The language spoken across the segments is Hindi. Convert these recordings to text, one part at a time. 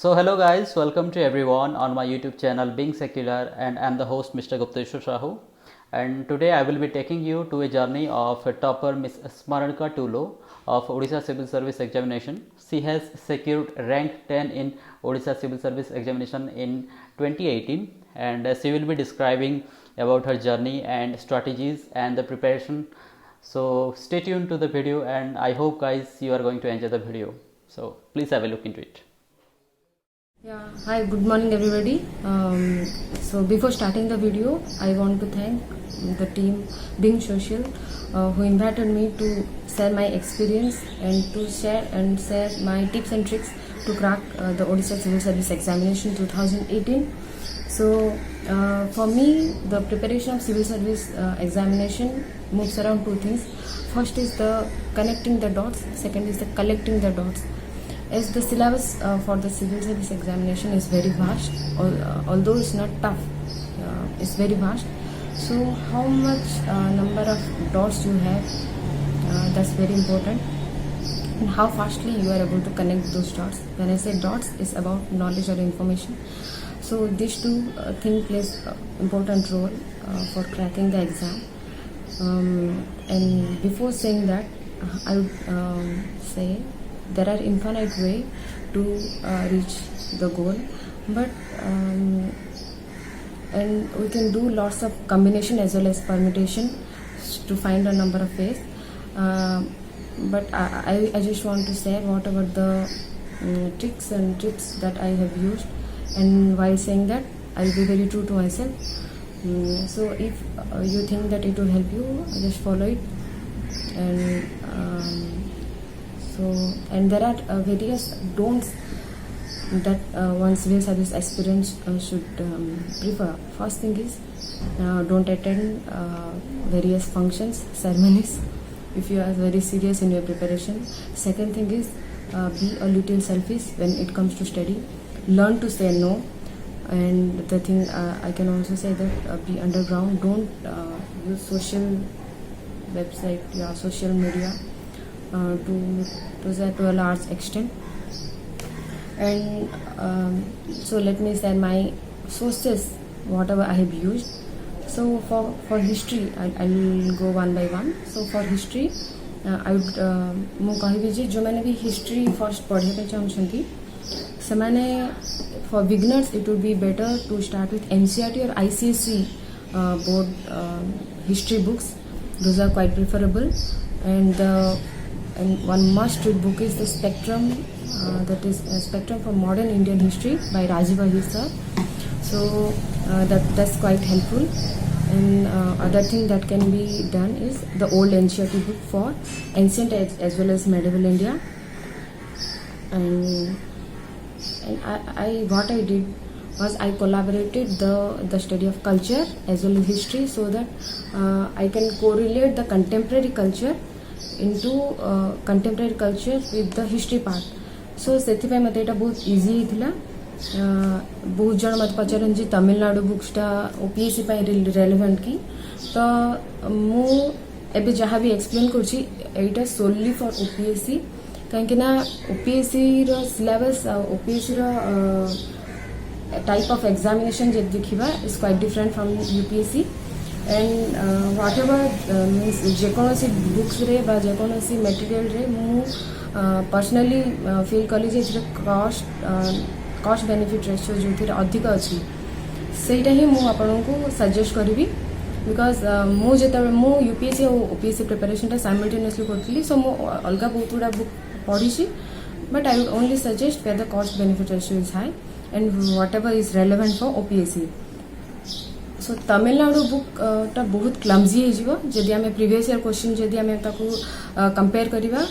So hello guys, welcome to everyone on my YouTube channel Being Secular, and I am the host Mr. Gupteshwar Sahu, and today I will be taking you to a journey of topper Miss Smarnika Tulo of Odisha Civil Service Examination. She has secured rank 10 in Odisha Civil Service Examination in 2018, and she will be describing about her journey and strategies and the preparation. So stay tuned to the video, and I hope guys you are going to enjoy the video. So please have a look into it. Yeah, hi, good morning everybody. So before starting the video, I want to thank the team Being Social who invited me to share my experience and to share my tips and tricks to crack the Odisha Civil Service Examination 2018. So for me, the preparation of Civil Service Examination moves around two things. First is the connecting the dots, second is the collecting the dots. As the syllabus for the civil service examination is very vast, although it's not tough, it's very vast. So how much number of dots you have, that's very important, and how fastly you are able to connect those dots. When I say dots, it's about knowledge or information. So these two things plays important role for cracking the exam. And before saying that, I would say there are infinite way to reach the goal, but and we can do lots of combination as well as permutation to find a number of ways, but I just want to say what about the tricks and tips that I have used, and while saying that I'll be very true to myself. So if you think that it will help you, just follow it. And there are various don'ts that one civil service aspirant should prefer. First thing is don't attend various functions, ceremonies if you are very serious in your preparation. Second thing is be a little selfish when it comes to study. Learn to say no. And the thing I can also say that be underground. Don't use social website, social media to a large extent. And so let me say my sources, whatever I have used. So for history, I will go one by one. So for history, I would ମୁଁ କହିବି ଯେ ଯେଉଁମାନେ ବି history first ପଢ଼ିବା ପାଇଁ ଚାହୁଁଛନ୍ତି ସେମାନେ, for beginners it would be better to start with NCERT or ICSE board history books. Those are quite preferable. And one must-read book is the Spectrum, that is Spectrum for Modern Indian History by Rajiv Ahir sir. So that's quite helpful. And other thing that can be done is the old NCERT book for ancient as well as medieval India. And what I did was I collaborated the study of culture as well as history, so that I can correlate the contemporary culture into contemporary culture with the history part. So ସେଥିପାଇଁ ମୋତେ ଏଇଟା ବହୁତ ଇଜି ହେଇଥିଲା. ବହୁତ ଜଣ ମୋତେ ପଚାରନ୍ତି ଯେ ତାମିଲନାଡୁ ବୁକ୍ସଟା OPSC ପାଇଁ ରେଲେଭେଣ୍ଟ କି, ତ ମୁଁ ଏବେ ଯାହା ବି ଏକ୍ସପ୍ଲେନ୍ କରୁଛି ଏଇଟା ସୋଲି ଫର୍ OPSC, କାହିଁକି ନା OPSCର ସିଲାବସ୍ ଆଉ OPSCର type of examination ଯଦି ଦେଖିବା is quite different from UPSC. And whatever means ଯେକୌଣସି ବୁକ୍ସରେ ବା ଯେକୌଣସି ମେଟେରିଆଲରେ ମୁଁ पर्सनली ଫିଲ୍ କଲି ଯେ ଏଥିରେ କଷ୍ଟ ବେନିଫିଟ୍ ରେସିଓ ଯେଉଁଥିରେ ଅଧିକ ଅଛି ସେଇଟା ହିଁ ମୁଁ ଆପଣଙ୍କୁ ସଜେଷ୍ଟ କରିବି. ବିକଜ ମୁଁ ଯେତେବେଳେ ମୁଁ UPSC ଆଉ OPSC ପ୍ରିପାରେସନଟା ସାଇମଲ୍ଟେନିୟସଲି କରୁଥିଲି, ସୋ ମୁଁ ଅଲଗା ବହୁତ ଗୁଡ଼ା ବୁକ୍ ପଢ଼ିଛି, but I would only suggest where the cost benefit ratio is high and whatever is relevant for OPSC. सो तमिलनाडु बुकटा बहुत क्लमजी हो जदि आम प्रीवियस ईयर क्वेश्चन जदि आम ताकू कंपेयर करिबा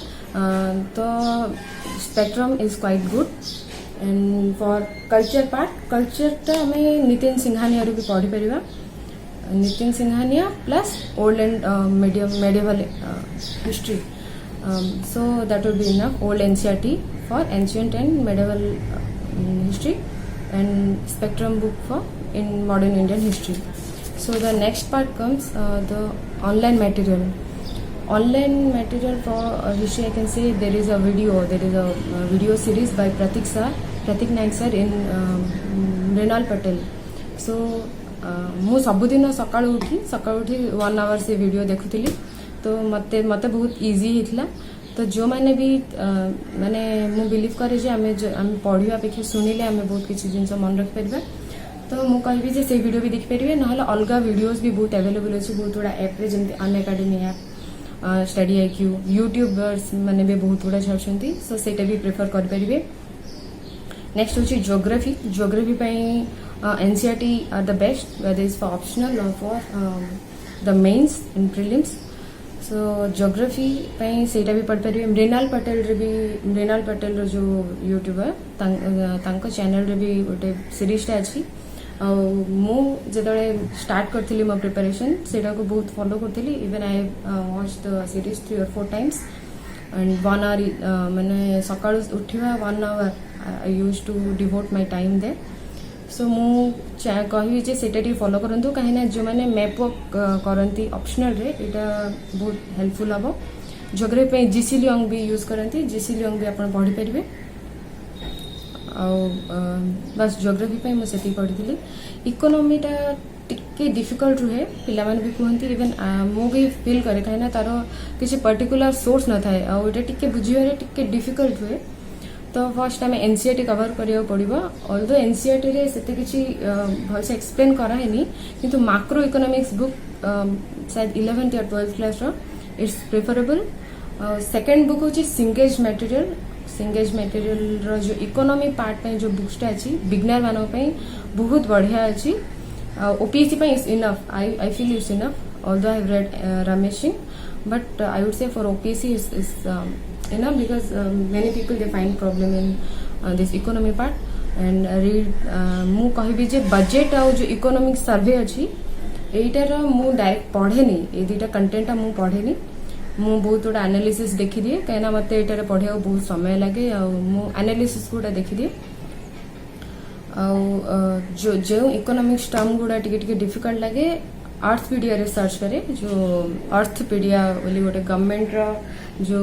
तो spectrum is quite good. And for culture part, कल्चरटा आम नितिन सिंघानिया भी पढ़ी पारिबा. Nitin Singhania plus old and medieval history. So that would be enough. Old NCERT for ancient and medieval history, and spectrum book for in modern Indian history. So the next part comes the online material. Online material for history, I can say there is a video series by Pratik sir. Pratik Nayak sir इन मृणाल पटेल. सो मु सबुदिन सकाळ उठी 1 आवर से वीडियो देखुली तो मते बहुत इजी होता. तो जो मैंने भी माने मु बिलीव करे जे आम पढ़ा अपेक्षा शुणिले आम बहुत किसी जिन मन रखिपर. तो मु कहबी जे से वीडियो भी देखिपारे ना अलग वीडियोस भी बहुत अवेलेबल अच्छी बहुत गुड़ा ऐप रे जमी Unacademy app study IQ YouTubers मैंने भी बहुत गुड़ा छाड़ती. सो सेटा भी प्रेफर करेंगे. नेक्स्ट हूँ geography NCERT are the best whether is for optional और for the mains and prelims. So geography सेटा भी पढ़ पारे. मृणाल पटेल जो यूट्यूबर तांको चैनल रे भी गोटे सीरीजटा अच्छी. जो स्टार्ट करी मो प्रिपरेशन से बहुत फॉलो करी. Even I watch the series 3 or 4 times and 1 hour मैंने सका उठा 1 hour I use to devote my time दे. सो मु कहबी जे सेटा फॉलो करंतु कहीं जो मैंने मैप वर्क करती ऑप्शनल रे एटा बहुत हेल्पफुल हम. जोग्राफी जीसी लियोंग भी यूज करती. जीसी लियोंग भी आप पढ़ी पारे. बस जोग्राफी मुझे पढ़ी. इकोनॉमीटा टिके डिफिकल्ट रुहे पिला माने भी कहती. इवन मु भी फील करे कहीं तार किसी पर्टिकुलर सोर्स न थाए आउटा टिके बुझिबारे टिके डिफिकल्ट हुए. तो फर्स्ट आम एनसीईआरटी कवर करिया पड़िबो. ऑल्दो एनसीईआरटी रे सेते किछि भलसे एक्सप्लेन कराहेनी किंतु मैक्रो इकोनॉमिक्स बुक शायद 11th या 12th क्लास रो इट्स प्रेफरेबल. सेकंड बुक होची सिंगेज मटेरियल रो जो इकोनॉमी पार्ट पे जो बुक्सटा अच्छी बिगनर मानो पे बहुत बढ़िया अच्छी. ओपीएससी पे is enough. I feel is enough although I have read Ramesh Singh but I would से for OPSC is enough because many people they find problem in this economy part and read मु कहबी जे बजेट आ जो इकोनॉमिक सर्वे अच्छी एटार मु डायरेक्ट पढ़े नहीं. ए दुटा कंटेंट मु पढ़े नहीं. मु बहुत गुड़ा एनालिसिस देखी दिए कहीं मत एटार पढ़ा बहुत समय लगे. मु एनालिसिस गुड़ा देखी दिए. जो इकोनॉमिक्स टर्म गुड़ा टिके डिफिकल्ट लगे अर्थपीडिया रे सर्च करे. जो अर्थपीडिया बोली गोटे गवर्नमेंट रो जो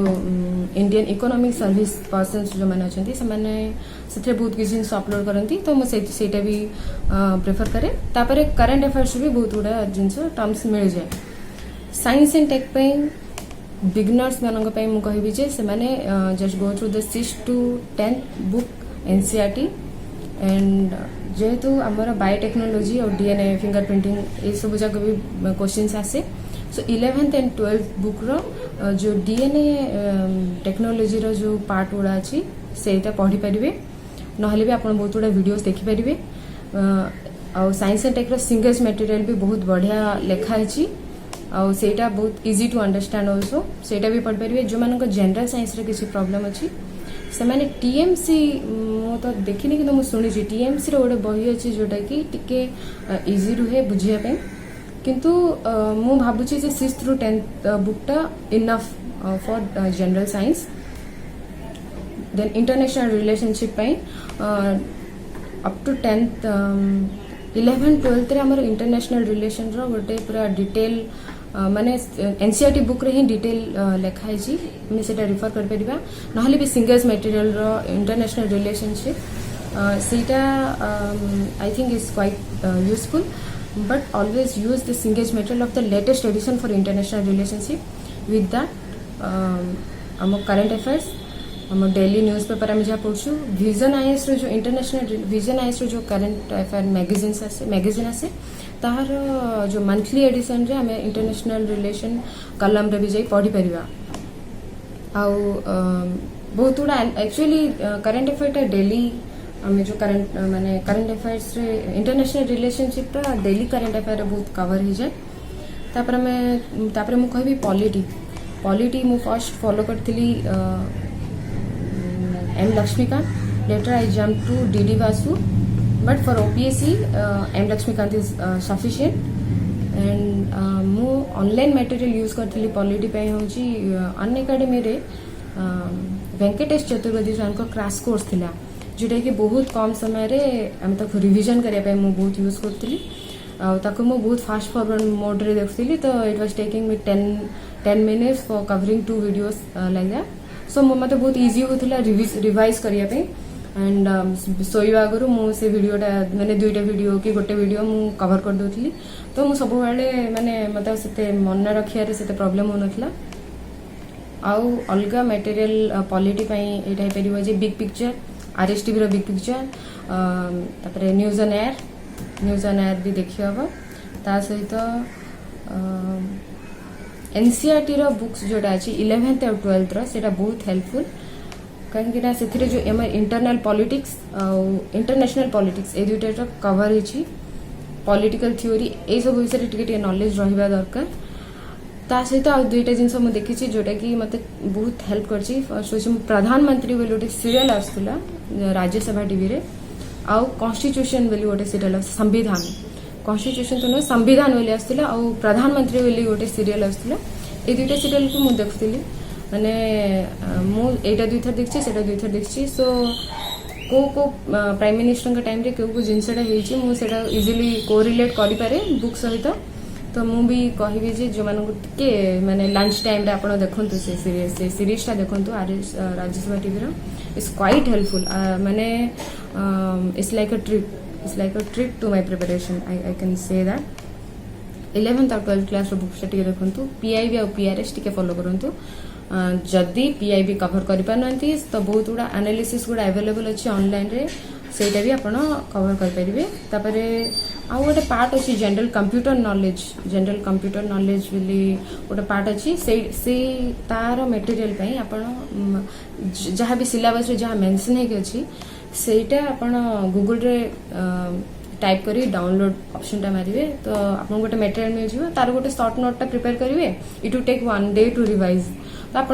इंडियन इकोनॉमिक सर्विस पर्सन्स जो मैंने अच्छे से बहुत किसी जिन अपलोड करती. तो मुझे भी प्रेफर करे. तापर करंट अफेयर्स भी बहुत गुड़ा जिनस टर्म्स मिल जाए. साइंस एंड टेक बिगनर्स मानक कहबी जे से just go through the 6th to 10th book NCERT and जेहेतु आमर बायोटेक्नोलोजी और डीएनए फिंगरप्रिंटिंग ये सब जगह भी क्वेश्चंस आसे. सो 11th and 12th बुक रो जो डीएनए टेक्नोलोजी रो जो पार्ट गुड़ा अच्छी सेटा पढ़ी पारे. नहले भी आप बहुत गुड़ा वीडियोस देखी पारे. और साइंस एंड टेक रो सिंगेज मटेरियल भी बहुत बढ़िया लेखा है और सेटा बहुत इजी टू अंडरस्टैंड ऑल्सो. सेटा भी पढ़ पारे. जो मान जनरल साइंस रे किसी प्रॉब्लम अच्छी से मैंने टीएमसी मु तो देखनी कि शुणी टीएमसी रो गोटे बही अच्छी जोटा कि टिके इजी रुहे बुझापी. किंतु मु भावुची 6th through 10th बुकटा enough for general science. Then international relationship up to 10th 11th 12th रे हमर इंटरनेशनल रिलेशन रो गोटे पूरा डिटेल माने एनसीईआरटी बुक रे ही डिटेल लेखा है. मैं सेटा रिफर कर परिबा. नहले भी सिंगल्स मटेरियल रो इंटरनेशनल रिलेशनशिप सेटा I think is quite useful. But always use the Singe's material of the latest edition for international relationship. With that, our current affairs, our daily newspaper आम जहाँ पढ़ू. विजन आईएएस रो जो इंटरनेशनल विजन आईएएस रो जो करंट अफेयर मैगजीन आसे तार जो मंथली एडिशन रे आम इंटरनेशनल रिलेशन कलम रे भी जाई पढ़ी परिबा. आउ बहुत गुड़ा एक्चुअली करंट अफेयर डेली आम जो करंट माने करंट अफेयर्स रे इंटरनेशनल रिलेशनशिप रा डेली करंट अफेयर बहुत कवर हो जाए. तापर मु कहबी पॉलिटी मु फर्स्ट फॉलो करथिली M Lakshmikant. Later I jump to DD Basu but for OPSC M Lakshmikant is sufficient. And मु ऑनलाइन मटेरियल यूज करथिली पॉलिटी पे होची अनएकाडेमी रे वेंकटेश चतुर्वेदी सर को क्रैश कोर्स थिला जोटा कि बहुत कम समय रे आम तक रिविजन करने मु बहुत यूज करी. मु बहुत फास्ट फॉरवर्ड मोड रे देखुली. तो it was taking me 10 minutes for covering 2 videos like that. So मत बहुत इजी होता रिवाइज करने. एंड शोवा आगु मुझे भिडटा मैंने दुईटा वीडियो कि गोटे वीडियो मु कवर कर दूसरी तो मुझे सब माने मतलब से मन रखियारे से प्रॉब्लम हो नाला आउ अलग मटेरियल पॉलिटी यहाँ हो पार बिग पिक्चर आरएसटीवी रो बिग पिक्चर तापर न्यूज ऑन एयर भी देखी हम ता सहित एनसीईआरटी रो बुक्स जोटा अच्छी 11th और 12th रो सेटा बहुत हेल्पफुल कहीं से जो एम इंटरनल पॉलिटिक्स इंटरनेशनल पॉलिटिक्स ए दुईटा कवर होची पॉलिटिकल थ्योरी ए सब विषय टिके नॉलेज रहिबा दरकार ता सहित आ दुईटा जिनस मुझे देखी जोटा कि मते बहुत हेल्प करची फर्स्ट होची प्रधानमंत्री बोली गोटे सीरियल आसुला राज्यसभा टीवी रे आउ कॉन्स्टिट्यूशन बोली गोटे सीरियल संविधान कॉन्स्टिट्यूशन तो संविधान बोली आसुला आउ प्रधानमंत्री बोली गोटे सीरियल आसुला ए दुईटा सीरियल को मुझे देखुली माने मुझे दुई थर देखी से दुई थर देखी सो को प्राइम मिनिस्टर टाइम रे को जिनसटा होता इजिली कोरिलेट करें बुक सहित तो मुझे कहबी जे जो मानक टिके माने लंच टाइम रे आपण देखंतु से सीरीजटा देखंतु Rajya Sabha TV it's quite helpful माने it's like a trip to my preparation I can say that 11th और 12th क्लास रो बुक्स टिके देखंतु पीआईबी और पीआरएस टिके फॉलो करंतु जदि पीआईबी कवर कर पारनांती तो बहुत गुड़ा एनालिसिस गुड़ा अवेलेबल अच्छी ऑनलाइन रे सेटा भी आपण कवर कर परिबे तापरे आ गोटे पार्ट अच्छी जनरल कंप्यूटर नॉलेज बोली गोटे पार्ट अच्छी से तार मटेरियल पई आपण जहाँ भी सिलेबस रे जहाँ मेंशन है कि अच्छी सेटा आपण गूगल रे टाइप करी डाउनलोड ऑप्शन टा मारिबे तो आपन गोटे मटेरियल मिल जिवो तार गोटे शॉर्ट नोट टा प्रिपेयर करिवे it will take 1 day to revise तो आप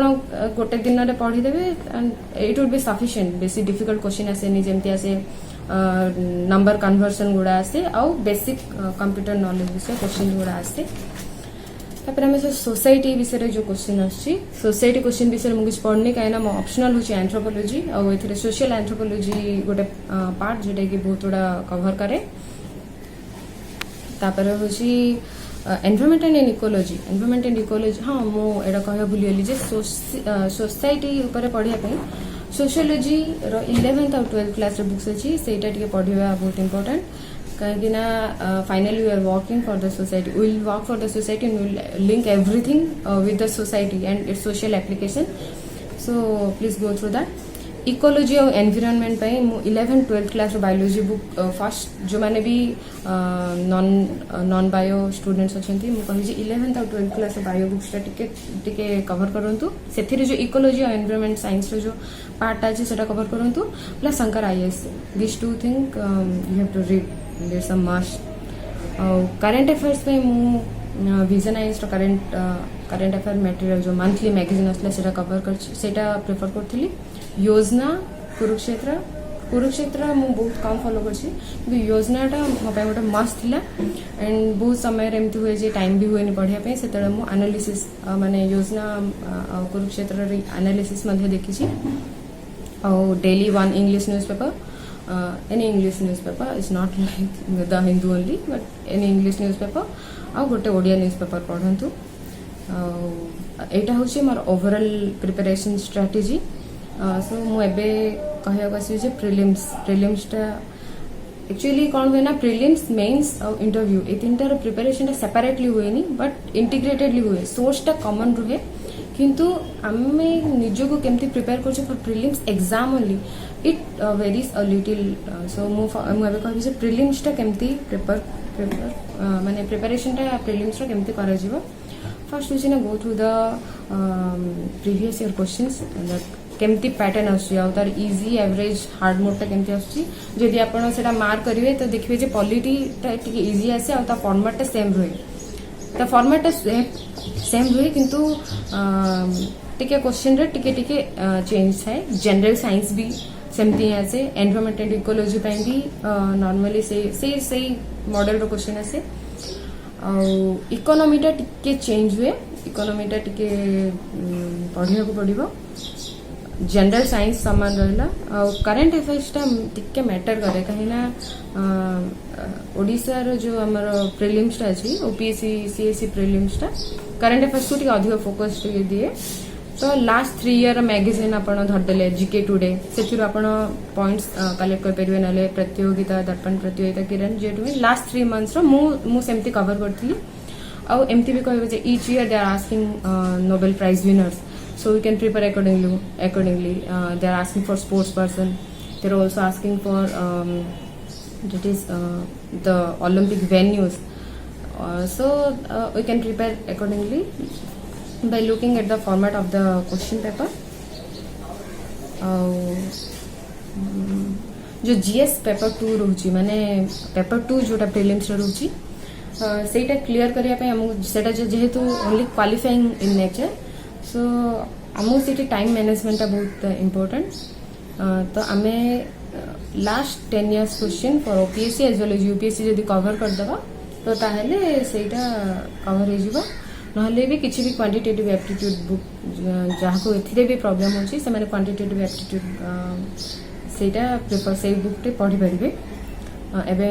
गोटे दिन में पढ़ीदेवे and it would be sufficient बेसी डिफिकल्ट क्वेश्चन आसे जमती आसे नंबर कन्वर्सन गुड़ा आसे आउ बेसिक कंप्यूटर नॉलेज विषय क्वेश्चन गुड़ा आसे तापर आम सोसाइटी विषय जो क्वेश्चन आसी सोसाइटी क्वेश्चन विषय मुझे पढ़नी कहीं मो ऑप्शनल होची एंथ्रोपोलॉजी और ये सोशल एंथ्रोपोलॉजी गोटे पार्ट जोटा कि बहुत गुड़ा कवर करे तापर होची एनवायरमेंट एंड इकोलॉजी हाँ मुझे कह भूलीगली जे सोसाइटी ऊपर पढ़ाई सोशियोलॉजी रो 11th और 12th क्लास बुक्स अच्छी सेटा टिके पढ़ा बहुत इंपोर्टेंट कहीं finally we are working for the society will work for the society and will link everything with the society and its social application so please go through that ecology और एनवायरनमेंट पे 11th 12th class biology book first जो मैंने भी नॉन बायो स्टूडेंट्स अच्छा मुझे 11th और 12th क्लास बायो बुक्स टिके कवर करंतु से जो इकोलॉजी और एनवायरनमेंट साइंस जो पार्ट अच्छे से कवर करंतु plus Shankar IAS this two thing you have to read there some must और करंट अफेयर्स पे मु Vision IAS current affair material जो मंथली मैगजीन आसला सेटा कवर कर सेटा प्रेफर करथली योजना कुरुक्षेत्र मु बहुत कम फॉलो कर योजनाटा मो गोटे मस्त थिला एंड बहुत समय एमती हुए जे टाइम भी हुए पढ़ाई से मु एनालिसिस माने योजना कुरुक्षेत्र एनालिसिस देखी और daily 1 English newspaper any English newspaper is not like the Hindu only but any English newspaper आ गोटे ओडिया न्यूज़पेपर पढ़ंतु एटा होची more overall preparation strategy so मुझे कहवाक प्रिलिम्सटा एक्चुअली कौन हुए ना प्रिलिम्स मेन्स और इंटरव्यू ये 3टार प्रिपरेशन सेपरेटली हुए बट इंटीग्रेटेडली हुए सोर्सटा कॉमन रुहे किंतु आमे निज को केमती प्रिपेयर कर for prelims exam only it varies a little so मुझे कहबी प्रिलिम्सटा केमती प्रिपेयर माने प्रिपरेशनटा प्रिलिम्सटा केमती करा जिवो फर्स्ट होची ना go through the previous year questions केमती pattern are easy average hard मोडटा केमती आदि आप मार्क करेंगे तो देखिए जे पॉलिटीटा टिके इजी आसे और फॉर्मेटटा सेम रुहे फॉर्मेटटा सेम रुहे किंतु टिके क्वेश्चन रे टिके टिके चेंज थाए जनरल साइंस भी सेमती आसे एनवायरनमेंट एंड इकोलॉजी भी नॉर्मली से मॉडल रो क्वेश्चन आसे और इकोनॉमीटा टिके चेंज हुए इकोनॉमीटा टिके पढ़िया को पड़िबो जनरल साइंस सामान रहा और करंट अफेयर्सटा टिके मैटर करे कहीं ओडिशा रो जो हमर प्रिलिम्सटा अछि ओपीएससी सीएससी प्रिलिम्सटा करंट अफेयर्स को टिके अधिक फोकस दिए तो लास्ट 3 ईयर मैगजीन आपण धरदेले जीके टुडे से आपण पॉइंट्स कलेक्ट कर परिवे नाले प्रतियोगिता दर्पण प्रतियोगिता किरण जेटु लास्ट 3 मंथ्स रो मु सेमती कवर करथली और एमती भी कहबे जे each year they are asking Nobel prize winners so we can prepare accordingly they are asking for sports person, they are also asking for that is the Olympic venues, so we can prepare accordingly by looking at the format of the question paper. जो जीएस पेपर 2 रोची माने पेपर 2 जोटा प्रीलिम्स रोची सेटा क्लियर करिया पे हम सेटा जेहेतु only qualifying in nature so आमको से टाइम मैनेजमेंट बहुत इम्पोर्टेंट तो आम last 10 years question for OPSC as well as UPSC जब कवर करदेवा तो ताहले सेटा कवर हो नहले भी किसी भी क्वांटिटेटिव एप्टीट्यूड बुक जहाँ को एथिरे भी प्रॉब्लम होची से माने क्वांटिटेटिव एप्टीट्यूड सेटा प्रिफर से बुक टे पढ़ी पारिबे एबे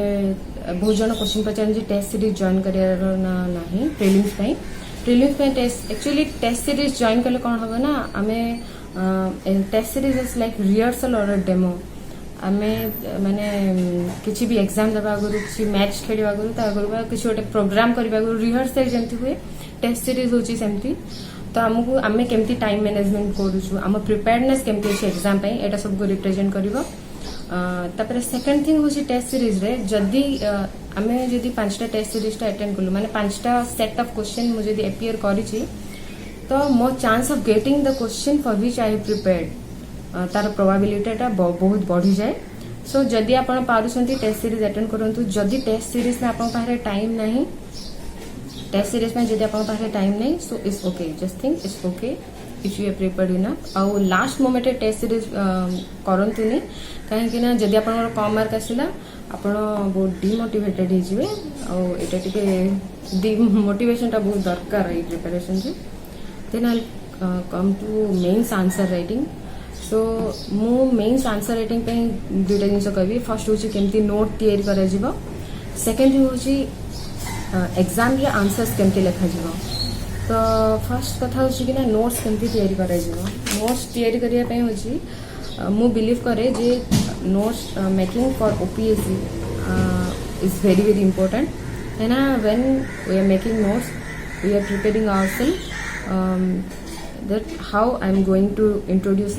बहुत जन क्वेश्चन पचारन जे टेस्ट सीरीज जॉइन करियर ना नाही प्रीलिम्स पे test actually test series join कले कौन होगा ना आमे test series is like rehearsal और डेमो आमे माने किसी भी एग्जाम दबा आगु किसी मैच खेलिबा आगु ता आगु किसी गोटे प्रोग्राम करबा आगु रिहर्सल जेंति हुए टेस्ट सीरीज होची सेमती तो हमको आमे केमती टाइम मैनेजमेंट करूछु आम प्रिपेयर्डनेस केमती अछि एग्जाम पे एटा सब को रिप्रेजेंट करबो तापर सेकंड थिंग होची टेस्ट सीरीज रे जदी आमे जदी 5टा टेस्ट सीरीज टा अटेंड करलु माने 5टा सेट ऑफ क्वेश्चन मु जदी अपीयर करिछि तो मो chance of getting the question for which I have prepared तार प्रोबेबिलिटी टा बहुत बढ़ी जाए सो जदी आपण पारुसंती टेस्ट सीरीज अटेंड करंतु जदी टेस्ट सीरीज में आपण पारे टाइम नहीं टेस्ट सीरीज में जदी आपण पारे टाइम नहीं so it's okay just think it's okay if you have prepared enough आउ लास्ट मोमेंट टेस्ट सीरीज करंतुनी कहीं ना जदी आपण कम मार्क आसिला आपण बहुत डिमोटिवेटेड हिजिवे आ एटा टिके डिमोटिवेशन टा बहुत दरकार है प्रिपरेशन जे then I come to mains answer writing so मु मेंस आंसर राइटिंग पे दुटा जिंस कहबी फर्स्ट होची केमती नोट तैयारी करा जिवो सेकंड होची एग्जाम रे आंसर्स केमती लिखा जिवो तो फर्स्ट कथा होची कि ना नोट्स केमती तैयारी करा जिवो नोट्स तैयारी करिया पे होची मु बिलीव करे जे notes making for OPSC is very important and when we are making notes we are preparing ourselves that how I am going to introduce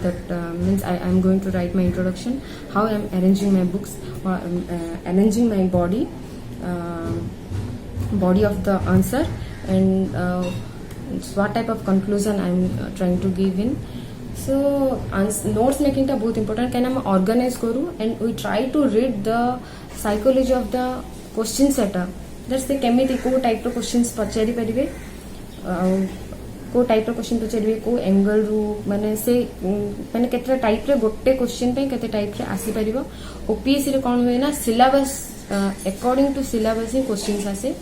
that means I am going to write my introduction, how I am arranging my books or arranging my body of the answer and what type of conclusion I am trying to give in. So notes making टा बहुत important कहना हम organize करूँ and we try to read the psychology of the question setter जैसे से केमिति को टाइप रो क्वेश्चंस पचारि परिबे को टाइप रो क्वेश्चन पचारिबे को एंगल रू माने से माने केतरा टाइप रे गोटे क्वेश्चन पे केते टाइप रे आसी परिबो ओपीएससी रे कोन होय ना सिलेबस अकॉर्डिंग टू सिलेबस ही क्वेश्चंस आसे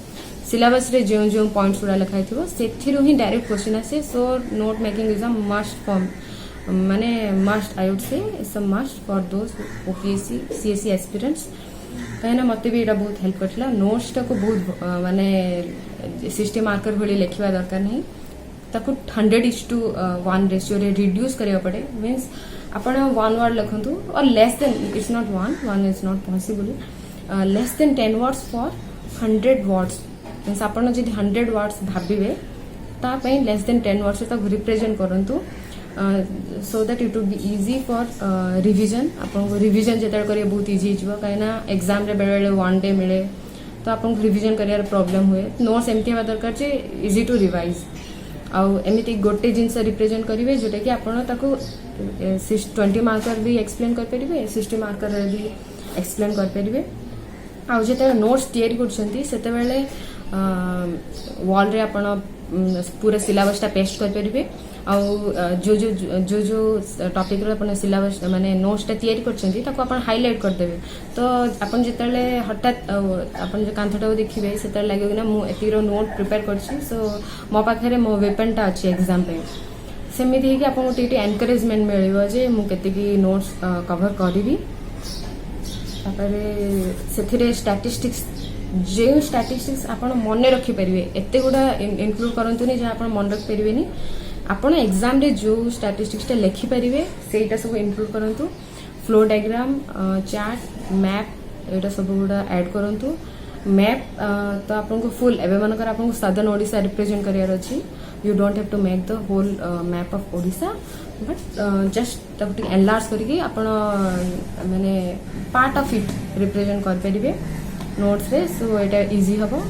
सिलेबस रे जो पॉइंट्स गुडा लिखाइ थिबो सेथिरो ही डायरेक्ट क्वेश्चन आसे so note making is a must form माने must I would say it's a must for those OPSC CSC aspirants कहना मते भी एटा बहुत हेल्प करथिला नोट्स टा को बहुत माने सिस्टम मार्कर भली लिखिबा दरकार नहीं ताको 100:1 रेशियो रे रिड्यूस करिया पड़े मींस आपण 1 वर्ड लिखंतु और less than it's not 1 is not possible less than 10 words for 100 words means आपण जदी 100 वर्ड्स भाबिबे ता पई लेस देन 10 वर्ड्स तक रिप्रेजेंट करंतु so that it would be easy for revision आपन को रिवीजन जेतल करिए बहुत इजी हिजबो काइना एग्जाम रे बेले 1 डे मिले तो आपन को रिवीजन करियर प्रॉब्लम हुए नोट्स एमती हवा दरकार जे इजी टू रिवाइज आ एमिति गोटे जिंस रिप्रेजेंट करिवे जोटा कि आपन ताको 20 मार्कर भी एक्सप्लेन कर परिबे 60 मार्कर रे भी एक्सप्लेन कर परिबे आ जेते नोट्स तैयारी करछंती सेते बेले वॉल रे आपन पूरा सिलेबस टा पेस्ट कर परिबे आ जो टॉपिक रे अपन सिलेबस माने नोट्स टा तैयारी करछंती ताको अपन हाईलाइट कर देबे तो अपन जेतले हठात अपन जे कांथटा देखिबे सेते लागो ना मु एतिरो नोट प्रिपेयर करछि सो मो पाखरे मो वेपन टा अछि एग्जाम पे सेमिति हे कि अपन गोटे एनकरेजमेंट मिलिबो जे मु केते की नोट्स कवर करिवि तापरे सेथिरे स्टैटिस्टिक्स जे स्टैटिस्टिक्स आपण मन रखि परिबे एते गुडा इंक्लूड करंतुनी जे आपण मन रखि परिबेनी आपण एग्जाम रे जो स्टैटिस्टिक्स टा लिखि परिवे सेटा सब इंक्लूड करंतु फ्लो डायग्राम चार्ट मैप एटा सब गुडा ऐड करंतु मैप तो आपको फुल एबे मनकर आपको सदर्न ओडिशा रिप्रेजेंट करियर अछि you don't have to make the whole map of Odisha but just ताकि एनलार्ज करके आपण माने पार्ट ऑफ इट रिप्रेजेंट कर परिवे नोट्स रे सो एटा इजी हबो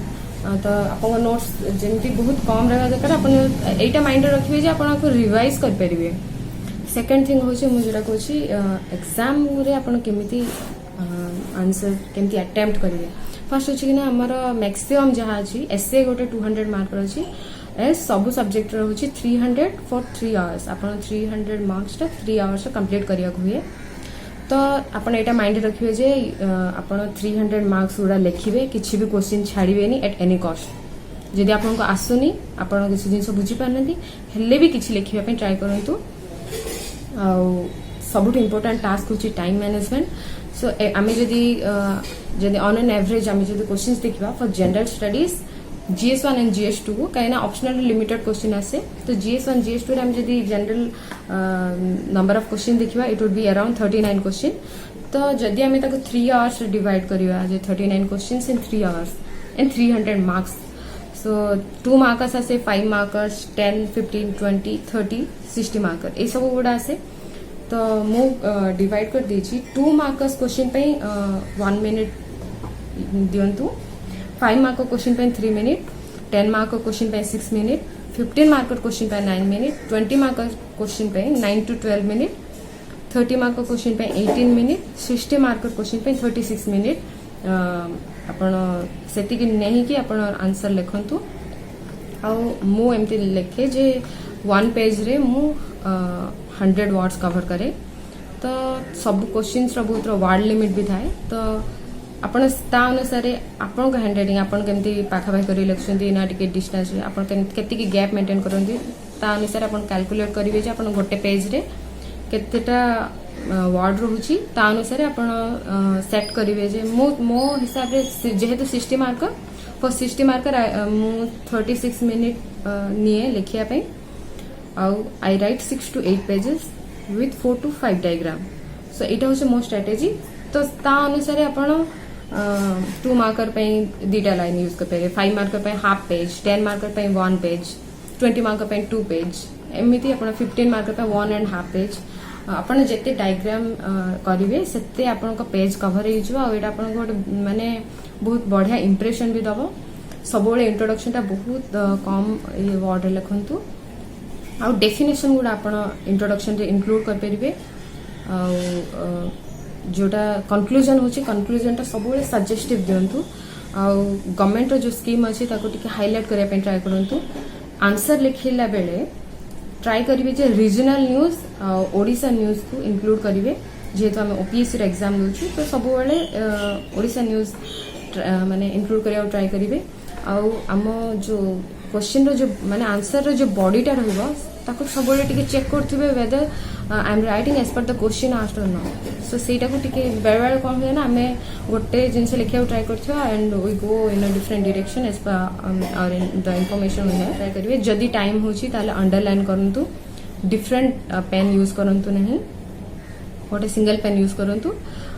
तो आपन नोट्स जेमती बहुत कम रहबा दरकार आपन एटा माइंड रखिबे जे आपन को रिवाइज कर परिवे सेकंड थिंग होची मु जेटा कोची एग्जाम रे आपन केमिति आंसर केमिति अटेम्प्ट करिवे फर्स्ट होची कि ना हमर मैक्सिमम जहा अछि एसए गोटे 200 मार्क अछि ए सब सब्जेक्ट होची 300 फॉर 3 आवर्स आपन 300 मार्क्स टा 3 आवर्स कंप्लीट करिया हुए तो आपन एटा माइंड रखिबे जे आपन 300 मार्क्स उडा लिखिबे किछि भी क्वेश्चन छाड़िबेनी एट एनी कॉस्ट जदि आपन को आसुनी आपन किछि जिंस बुझी पारनती हेले भी किछि लिखिबा पे ट्राई करंतु आ सबुठ इंपोर्टेंट टास्क होची टाइम मैनेजमेंट सो आमे जदि ऑन एन एवरेज आमे जदि क्वेश्चंस देखिबा for general studies GS1 and GS2 को कहीं ऑप्शनल लिमिटेड क्वेश्चन आसे तो GS1 GS2 हम जदि जनरल नंबर ऑफ क्वेश्चन देखिबा it would be around 39 question तो जदि हमें ताको 3 आवर्स डिवाइड करिवा जे 39 questions in 3 hours and 300 marks so 2 markers आसे 5 मार्कर्स 10 15 20 30 60 मार्कर ए सब गुडा आसे तो मु डिवाइड कर देछि 2 मार्कर्स क्वेश्चन पे 1 मिनिट दियंतु 5 मार्क क्वेश्चन पे 3 मिनट 10 मार्क क्वेश्चन पे 6 मिनट 15 मार्क क्वेश्चन पे 9 मिनट 20 मार्क क्वेश्चन पे 9 to 12 मिनट 30 मार्क क्वेश्चन पे 18 मिनट 60 मार्क क्वेश्चन पे 36 मिनट आपण सेति कि नहीं कि आपण आंसर लिखंतु आ मु एमती लिखे जे 1 पेज रे मु 100 वर्ड्स कवर करे तो सब क्वेश्चंस रो बहुत वर्ड लिमिट भी थाए तो आपण ता अनुसार आपण को हैंडराइटिंग आपण केमती पाखापाखि करी लिखुछंती ना टिके डिस्टेंस रे आपण केति की गैप मेंटेन करंती ता अनुसार आपण कैलकुलेट करिवे जे आपण गोटे पेज रे केतेटा वर्ड रहउची ता अनुसार आपण सेट करिवे जे मो हिसाब रे जेहेतु 60 मार्क फॉर 60 मार्क मु 36 मिनिट निये लिखिया पे आउ I write 6 to 8 pages with 4 to 5 diagram so इटा होचे मो स्ट्रेटजी तो ता अनुसार आपण 2 मार्कर पे 2टा लाइन यूज कर पे 5 मार्कर पे हाफ पेज 10 मार्कर पे 1 पेज 20 मार्कर पे 2 पेज एमिति आपण 15 मार्कर पे 1.5 पेज आपण जेते डायग्राम करिवे सेते आपण को पेज कवर हे जो एटा आपण को माने बहुत बढ़िया इंप्रेशन भी दबो सबोले इंट्रोडक्शन ता बहुत कम ये वर्ड लिखंतु आ डेफिनेशन गुडा आपण इंट्रोडक्शन रे इंक्लूड कर परिवे आ जोटा कंक्लूजन होची कंक्लूजन ता सबोले सजेस्टिव दियंतु आ गवर्नमेंट रो जो स्कीम अछि ताको टिके हाईलाइट करिया पे ट्राई करंतु आंसर लिखिला बेले ट्राई करिवे जे रीजनल न्यूज ओडिशा न्यूज को इंक्लूड करिवे जेहेतु हम ओपीएससी रे एग्जाम दोछु तो सबोले ओडिशा न्यूज माने इंक्लूड करिया ट्राई करिवे आ हम जो क्वेश्चन रो जो माने आंसर रो जो बॉडीटा रहबो ताको सबोले टिके चेक करथिबे whether I am writing as per the question asked और नॉट सो सेटा को टिके बेरबार कोन होय ना हमें गोटे जिंस लिखिया ट्राई करथिबा and we go in a different direction as per और the information we have try करिवे जदी टाइम होची ताले अंडरलाइन करंतु डिफरेंट पेन यूज करंतु नहीं गोटे सिंगल पेन यूज करंतु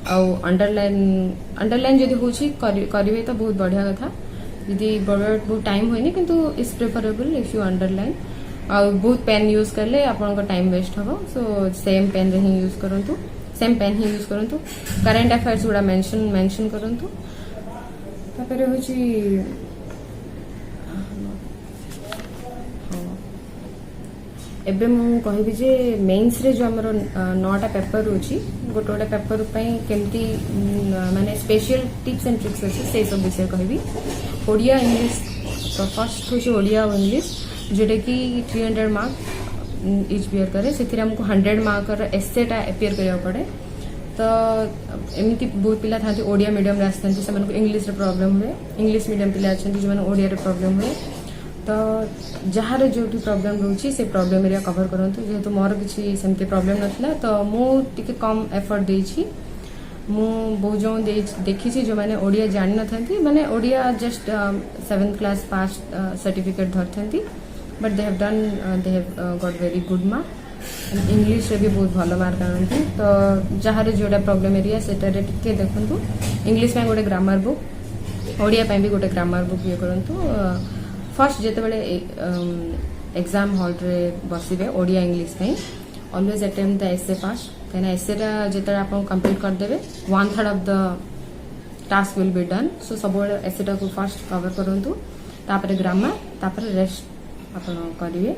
आ अंडरलाइन जदी होची करिवे तो बहुत बढ़िया कथा यदि बहुत टाइम होइनी किंतु is preferable if you underline आ बहुत पेन यूज करले आपन को टाइम वेस्ट हो सो सेम पेन रे ही यूज करंतु सेम पेन ही यूज करंतु करंट अफेयर्स गुडा मेंशन करंतु तापर होची एबे मु कहबी जे मेंस रे जो हमरो 9टा पेपर होची गोटे पेपर पई केमती माने स्पेशल टिप्स एंड ट्रिक्स अछि से सब विषय कहबी ओडिया इंग्लिश तो फर्स्ट होची ओडिया और इंग्लिश जेटा कि 300 मार्क इच बियर करे से हमको 100 मार्क एसेटा अपियर करिया पड़े तो एमती बहुत पिला था ओडिया मीडियम रे आसथांती से मन को इंग्लिश रे प्रॉब्लम हुए इंग्लिश मीडियम पिला अछंती जे मन ओडिया रे प्रॉब्लम हुए तो जहार जो प्रॉब्लम रोची से प्रॉब्लम एरिया कवर करंतु जेहेतु मोर किछि सेमती प्रॉब्लम नथला तो मु टिके कम एफर्ट देछि मु बहुत जो देखी जो मैंने ओडिया जान न था माने Odia just 7th class pass certificate धरथंती but they have got very good mark English रे भी बहुत भल मार्क आनती तो जहाँ जोटा प्रोब्लेम एरिया से टिके देखु इंग्लिश में गोटे ग्रामर बुक ओडिया भी गोटे ग्रामर बुक ये करूँ फर्स्ट जिते एग्जाम हॉल रे बसवे Odia English always attempt the essay first कहीं एसेटा जिते आप कंप्लीट करदे 1/3 of the task will be done so सब एसेटा को फर्स्ट कवर करूँ तापर ग्रामर तापर रेस्ट आप करेंगे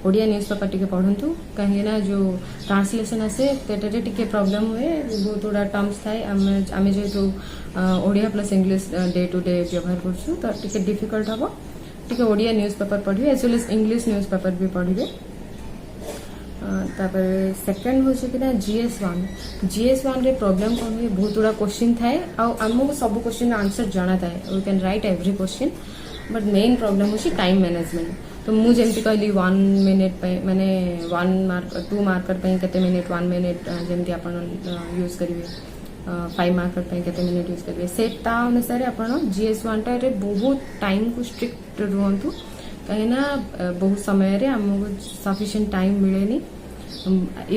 ओडिया न्यूज पेपर टी पढ़ु कहीं जो ट्रांसलेशन आसे टे प्रॉब्लम हुए बहुत गुड़ा टर्म्स थाए आम जेहतु Odia plus English day to day व्यवहार कर डिफिकल्ट हम टी ओडिया न्यूज पेपर पढ़े as well as English news paper भी पढ़े तापर सेकेंड हूँ कि GS1 रे प्रॉब्लम कौन हुए बहुत गुड़ा क्वेश्चन थाए आमको सब क्वेश्चन आंसर जाना थाए we can write every question but main problem हूँ टाइम मैनेजमेंट तो मुझे जमी कहली 1 मिनिट माने 1 मार्क 2 मार्कर केते मिनिट 1 मिनिट जमी आप यूज करेंगे 5 मार्कर केते मिनिट यूज करेंगे से अनुसार आप GS1 टारे बहुत टाइम को स्ट्रिक्ट रुहतु कहीं बहुत समय आमको सफिशिएंट टाइम मिले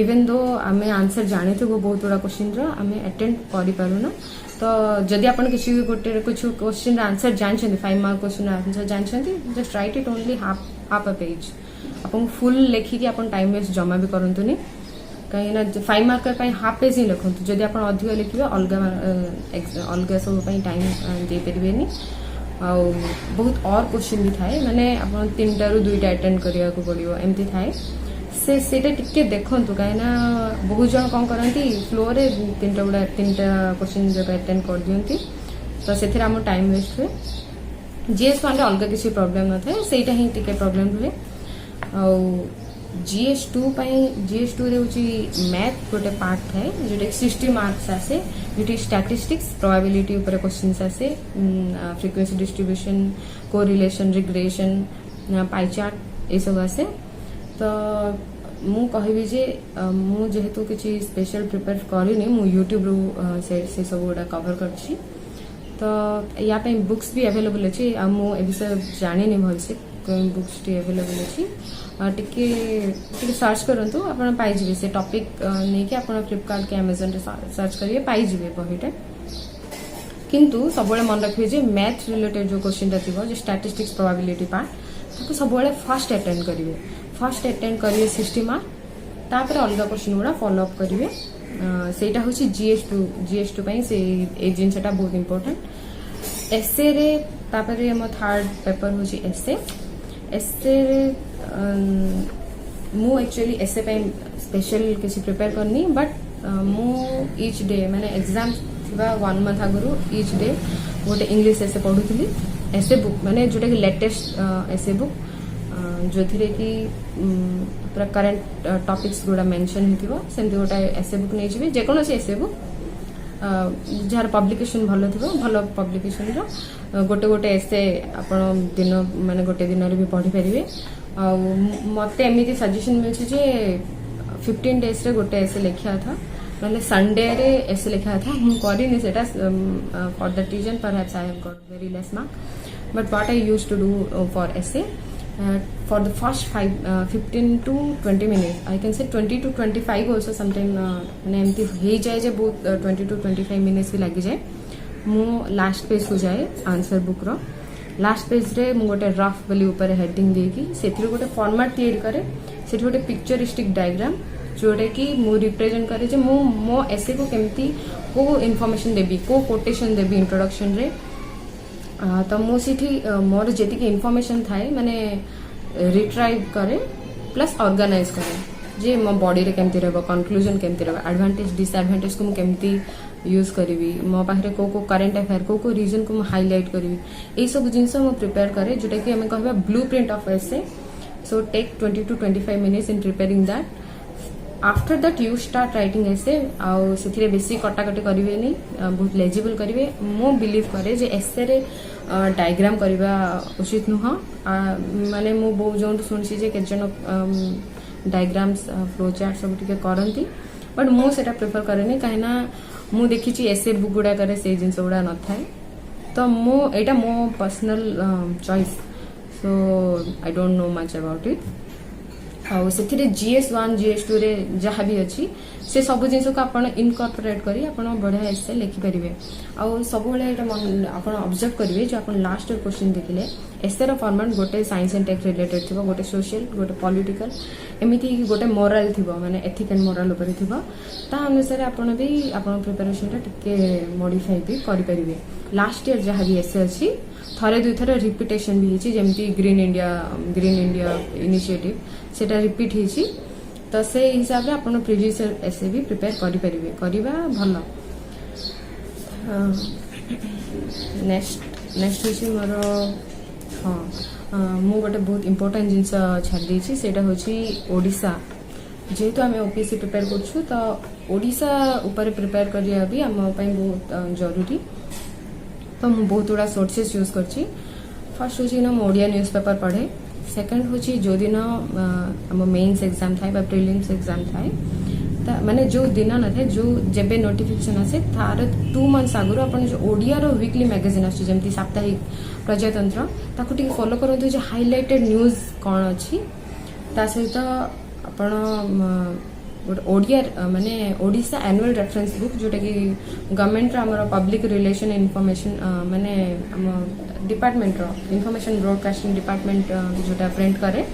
इवन दो आम आंसर जानी थे बहुत गुड़ा क्वेश्चन आम अटेंड करूना तो जदि आप किसी भी गोटे कुछ क्वेश्चन आंसर जानते 5 मार्क क्वेश्चन आंसर जानते just right it only half a page आप फुल लिखिकी आप टाइम वेस्ट जमा भी करतुनि कहीं 5 मार्कर हाफ पेज ही लिखु जदि आप अधिक लिखे अलग सब टाइम दे पारे आ बहुत और क्वेश्चन भी थाए माने आप 3 रू 2 अटेंड करने को पड़ो एमती थाए से टिके देखु कहीं बहुत जन कौन करती फ्लो रे 3टा क्वेश्चन जब अटेंड कर दिखती तो से आम टाइम वेस्ट हुए GS1 अलग किसी प्रॉब्लम न था से ही टिके प्रॉब्लम हुए GS2 रे होची मैथ गोटे पार्ट थाए जोटा 60 मार्क्स आसे जो स्टैटिस्टिक्स प्रोबेबिलिटी ऊपर क्वेश्चंस आसे frequency distribution correlation regression pie chart ये सब आसे तो मु कहबी जे मु जेहेतु किसी स्पेशल प्रिपेयर करनी मु यूट्यूब रू से सब गुड़ा कवर करछि तो या पे बुक्स भी अवेलेबल अच्छी मु ए विषय जानी भलसे बुक्स टी अवेलेबल अच्छी टिके सर्च करंतु आपण पाई जिवे से टॉपिक नहीं कि आपण फ्लिपकार्ट के अमेजन रे सर्च करिए पाई जिवे बहिटा किंतु सब मन रखिए जे मैथ रिलेटेड जो क्वेश्चन थी जो स्टैटिस्टिक्स प्रोबेबिलिटी पार्ट ताको सब फर्स्ट अटेंड करिवे 60 मार्क तापर अलग क्वेश्चन गुड़ा फॉलो अप करेंगे सेटा हूँ GS2 से ए जिनसा बहुत इम्पोर्टेंट एसे रे तापर हम थर्ड पेपर हूँ एसे रे मु एक्चुअली एसे स्पेशल किसी प्रिपेयर करनी बट मु ईच डे माने एग्जाम थिबा 1 मंथ आगु ईच डे गोटे इंग्लिश एसे पढ़ुली एसे बुक माने जोटा कि लेटेस्ट एसे बुक जो थी कि पूरा करेन्ट टॉपिक्स गुड़ा मेंशन होती सेमती गोटे एसे बुक नहीं जी जेकोसी एसे बुक जार पब्लिकेशन भल थी भल पब्लिकेशन गोटे गोटे एसे आपण दिन माने गोटे दिन भी पढ़ी पारे मत एमती सजेशन मिले 15 डेज रे गोटे एसे लिखा था ना संडे रे एसे लिखा था हूँ करनी से for that reason perhaps I have got very less mark but what I used to do for essay for the first 15 to 20 minutes I can say 20 to 25 also sometime मैंने एमती हो जाए जे बहुत 20 to 25 minutes भी लगी जाए मु लास्ट पेज हो जाए आंसर बुक रो लास्ट पेज रे मु गोटे रफ वाली ऊपर हेडिंग देकी सेथि गोटे फॉर्मेट तैयार करे सेथि गोटे पिक्चरिस्टिक डायग्राम जोटे कि मु रिप्रेजेंट करे जे मो एसे को केमती को इन्फॉर्मेशन देबी को कोटेशन देबी इंट्रोडक्शन रे तो मुझे मोर जी इनफॉरमेशन थाए माने रिट्राइव करे प्लस ऑर्गेनाइज करे जे मो बॉडी रे केमती रहबो कंक्लूजन केमती रहबो एडवांटेज डिसएडवांटेज को मु केमती यूज करी मो पाखे को करेंट अफेयर को रीजन को हाईलाइट करी ये सब जिनस मु प्रिपेयर करे जोटा कि हमें कहबा blueprint of essay so take 20 to 25 minutes in preparing that after that you start writing essay आउ से बेसी कटाकटी करेंगे नहीं बहुत लेजिबल करेंगे मु बिलीव करे जे एसे रे डायग्राम करवा उचित नुह माने मु बहुत जन शुणी जे केजन डायग्राम्स फ्लो चार्ट सब टिके करती बट मु सेटा प्रिफर करेनी कहीं मु देखी एसे बुक गुड़ाक से जिन गुड़ा न थाए तो मो एटा मो personal choice so I don't know much about it आउ से GS1 GS2 रे जहाँ भी अच्छी से सब जिन को आप इनकॉर्पोरेट करी आप बढ़िया एसे लिखिपारे आउ सब आप ऑब्जर्व करेंगे जो आप लास्ट क्वेश्चन देखिले एसेर फॉर्मेट गोटे साइंस एंड टेक रिलेटेड थी गोटे सोशल गोटे पॉलिटिकल एमती गोटे मोराल थी माने एथिक एंड मोराल उपर थी ता अनुसार आपन भी आपन प्रिपरेशन टिके मॉडिफाई भी करि परिबे लास्ट ईयर जहाँ भी एसे अच्छी थरे दुई थर रिपिटेशन भी होची जेमती ग्रीन इंडिया इनिशिएटिव सेटा रिपीट होची तो से हिसाब रे आपन प्रीवियस एसे भी प्रिपेयर करि परिबे करबा भलो नेक्स्ट होची मोर मु गोटे बहुत इंपोर्टेंट जिनस छाड़ देछि सेटा होची ओडिसा जेहेतु आम ओपीएससी प्रिपेयर करछु तो ओडिसा ऊपर प्रिपेयर करिया भी आम पई बहुत जरूरी तो मुझे बहुत गुड़ा सोर्सेस यूज करछि फर्स्ट हूँ ना ओडिया न्यूज पेपर पढ़े सेकंड हूँ जो दिन आम मेन्स एग्जाम थाए प्रिलिम्स एग्जाम थाए माने जो दिन न थे जो जेबे नोटिफिकेशन आसे तार 2 मंथ्स आगु अपन जो ओडिया रो वीकली मैगजीन आछी जेमती साप्ताहिक प्रजातंत्र ताकू टिके फॉलो करंतु जे हाइलाइटेड न्यूज कोन अछि ता सहित आपण ओडिया माने ओडिशा एनुअल रेफरेंस बुक जोटा कि गवर्नमेंट आमर पब्लिक रिलेशन इनफॉरमेशन माने आम डिपार्टमेंट रो इनफॉरमेशन ब्रॉडकास्टिंग डिपार्टमेंट जोटा प्रिंट करे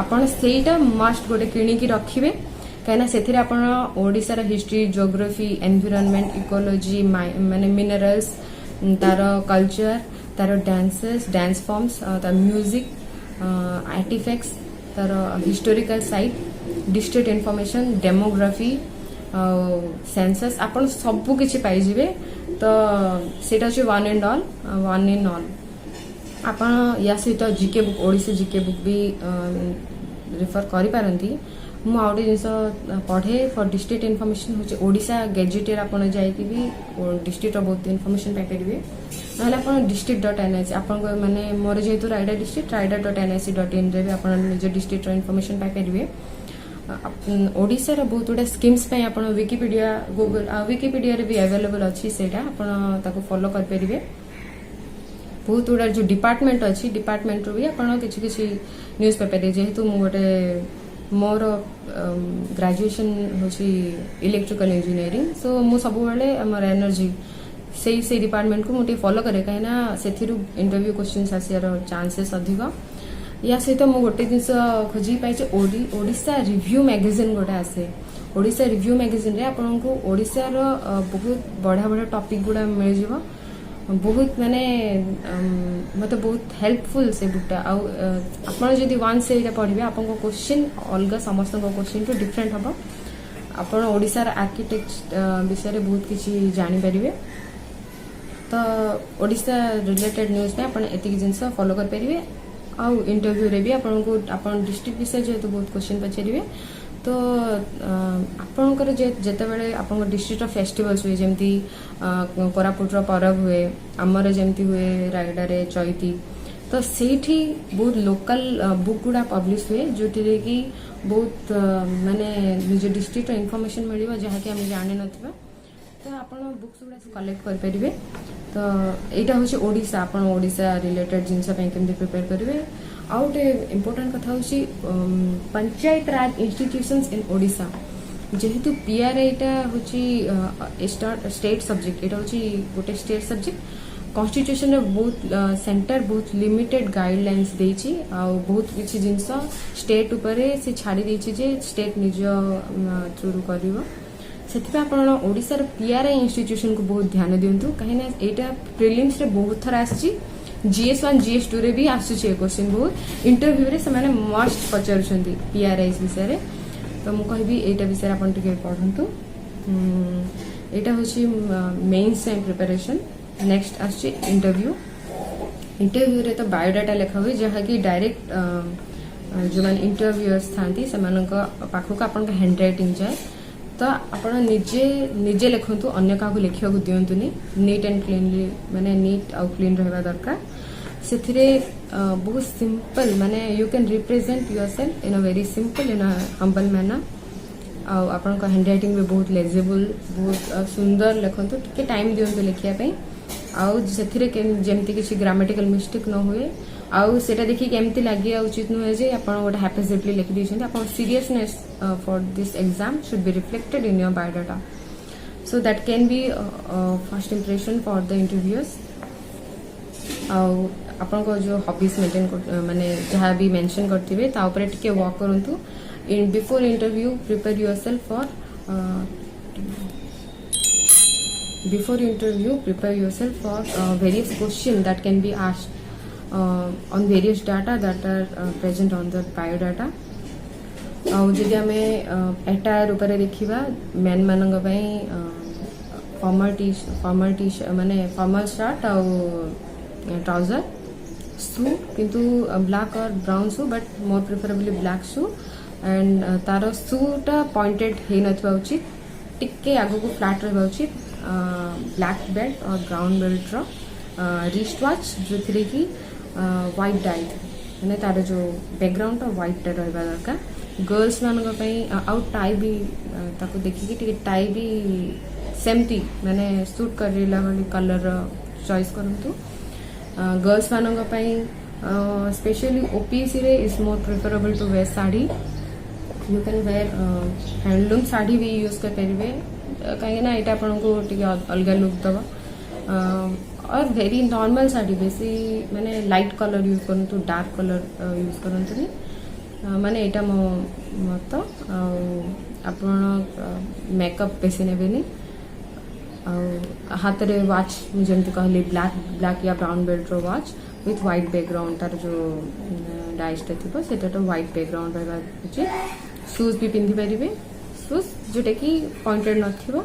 आपण सेटा मस्ट गोटे किणी की रखिबे कहना सेथिरे आपण ओडिसा रा हिस्ट्री ज्योग्राफी एनवायरनमेंट इकोलॉजी माने मिनरल्स तार कल्चर तार डांस फॉर्म्स तार म्यूजिक आर्टिफैक्ट्स तार historical site district information demography census आपण सब किछि पाई जिवे तो सेटा छ वन इन ऑल आपण या सहित GK book Odisha GK book भी रिफर करि पारंती मु आउटे जिस पढ़े फॉर डिस्ट्रिक्ट इनफॉरमेशन होचे ओडिसा गैजेटियर आपण जाई कि भी डिस्ट्रिक्ट रो बहुत इनफॉरमेशन पाई परिबे नहले आपण district.nic आपण माने मोर जेतु रायडा डिस्ट्रिक्ट raida.nic.in रे भी आपण निज डिस्ट्रिक्ट रो इनफॉरमेशन पाई परिबे ओडिसा रो बहुत गुडा स्कीम्स पे आपण विकिपीडिया गूगल विकिपीडिया रे भी अवेलेबल अछि सेटा आपण ताको फॉलो कर परिबे बहुत गुडा जो डिपार्टमेंट अछि डिपार्टमेंट रो भी आपण किछि किछि न्यूज़ पेपर रे जेहेतु मु गोटे मोर ग्रेजुएशन होची इलेक्ट्रिकल इंजीनियरिंग सो मु सब बेले हमर एनर्जी से डिपार्टमेंट को मुझे फॉलो करे कहीं से इंटरव्यू क्वेश्चन आसार चांसेस अधिक या सहित मु गोटे जिन खोजी पाई ओडिशा रिव्यू मैगजीन गोटे आसे ओडिशा रिव्यू मैगजीन रे आपन को ओडिशा रो बहुत बढ़िया बढ़िया टॉपिक गुड़ा मिल जिवो बहुत माने मत बहुत हेल्पफुल से बुकटा आपण जदी वन से पढ़िबे आपन को क्वेश्चन अलग समस्त को क्वेश्चन तो डिफरेंट हबो आपण ओडिशा रा आर्किटेक्ट विषय रे बहुत किछि जानि परिबे तो ओडिशा रिलेटेड न्यूज में आपण एतिक जिंस फॉलो कर परिबे आउ इंटरव्यू रे भी आपण को आपण डिस्ट्रिक्ट विषय जेहेतु बहुत क्वेश्चन पचारिबे तो आपणकर जेते बेले आपण डिस्ट्रिक्ट फेस्टिवल्स हुए जेमती कोरापुट रो परब हुए आमर जेमती हुए रायडा रे चैती तो सेठी बहुत लोकल बुक गुड़ा पब्लिश हुए जोटी कि बहुत माने निज डिस्ट्रिक्ट इनफॉरमेशन मिलिबा जहा कि हम जानि नथिबा तो आपण बुक्स गुड़ा कलेक्ट कर परिबे तो एटा होचे ओडिसा आपण ओडिसा रिलेटेड जिंस पे केमते प्रिपेयर करिवे आउट इम्पोर्टेंट कथा होची पंचायत राज इंस्टीट्यूशंस इन ओडिसा जेहेतु पीआर एटा होची स्टेट सब्जेक्ट एटा होची गोटे स्टेट सब्जेक्ट कॉन्स्टिट्यूशन रे बहुत सेंटर बहुत लिमिटेड गाइडलाइंस देछि आ बहुत किछि जिंस स्टेट ऊपर से छाड़ी देछि जे स्टेट निज थ्रू करिवो सेति आपण ओडिसा रे पीआरआई इंस्टीट्यूशन को बहुत ध्यान दियंतु कहिना एटा प्रीलिम्स रे बहुत थरा आछि GS1 GS2 रे भी आसुचे क्वेश्चन बहुत इंटरव्यू रे से माने मस्ट पचारुछंती पीआरआई विषय रे तो मु कहबी एटा विषय आपण टिके पढंतु एटा होछि मेंस टाइम प्रिपरेशन नेक्स्ट आछि इंटरव्यू रे तो बायोडाटा लेखा हुए जहा कि डायरेक्ट जो मान इंटरव्यूअर्स थांती सेमानक पाखक आपण का हैंड राइटिंग जाय तो आपण निजे लिखंतु अन्य का लिखिया को दियंतुनी नीट एंड क्लीनली माने नीट आउ क्लीन रहबा दरकार सेथिरे बहुत सिंपल माने you can represent yourself in a very simple in a humble manner आ आपण का हैंड राइटिंग भी बहुत लेजिबल बहुत सुंदर लिखंतु टिके टाइम दियंतु लिखिया पे आउ सेथिरे जेमति किछि ग्रामेटिकल मिस्टेक न हुए आउ सेटा देखि केमती लागि उचित नुहे जे आपण गोटे हैप्पीली लिखि दिछन आपण seriousness for this exam should be reflected in your biodata so that can be first impression for the interviewers आउ आपण को जो हॉबीज मेंटेन माने जहाँ भी मेंशन करथिबे ता ऊपर टिके वर्क करंतु in before interview prepare yourself for before interview prepare yourself for various questions that can be asked on various data that are present on the biodata ଆଉ ଯଦି ଆମେ ଏଟା ଉପରେ ଦେଖିବା ମେନ୍ ମାନଙ୍କ ପାଇଁ ଫର୍ମାଲ ଟି ମାନେ ଫର୍ମାଲ ସାର୍ଟ ଆଉ ट्राउजर शू किंतु ब्लैक और brown shoe but more preferably black shoe and तार शूटा पॉइंटेड हो ना उचित टिके आगु को फ्लैट रहा उचित ब्लैक बेल्ट और ब्राउन बेल्ट रिस्ट वॉच जो थी कि व्हाइट डाई मैंने तार जो बैकग्राउंड व्हाइट रहा दरकार गर्ल्स मान आउ टाई भी ताको देखिकी टाई भी सेमती मैंने सूट करला वाली कलर चॉइस करंतु गर्ल्स मान स्पेशली ओपीएससी रे is more preferable to wear sari you can wear handloom sari भी यूज कर पारे कहीं ना यहाँ आपको अलग लुक दब और वेरी नॉर्मल साड़ी बेसी माने लाइट कलर यूज करंतु डार्क कलर यूज करंतु माने एटा मो मत आपण मेकअप बेसी नेबेनी हाथ रे वॉच जमती कहली ब्लैक या ब्राउन बेल्ट रो वॉच विथ व्हाइट बैकग्राउंड तार जो डाइसटा थी से व्हाइट बैकग्राउंड रहा उचित शूज भी पिंधि पारे शूज जोटा कि पॉइंटेड नथिबो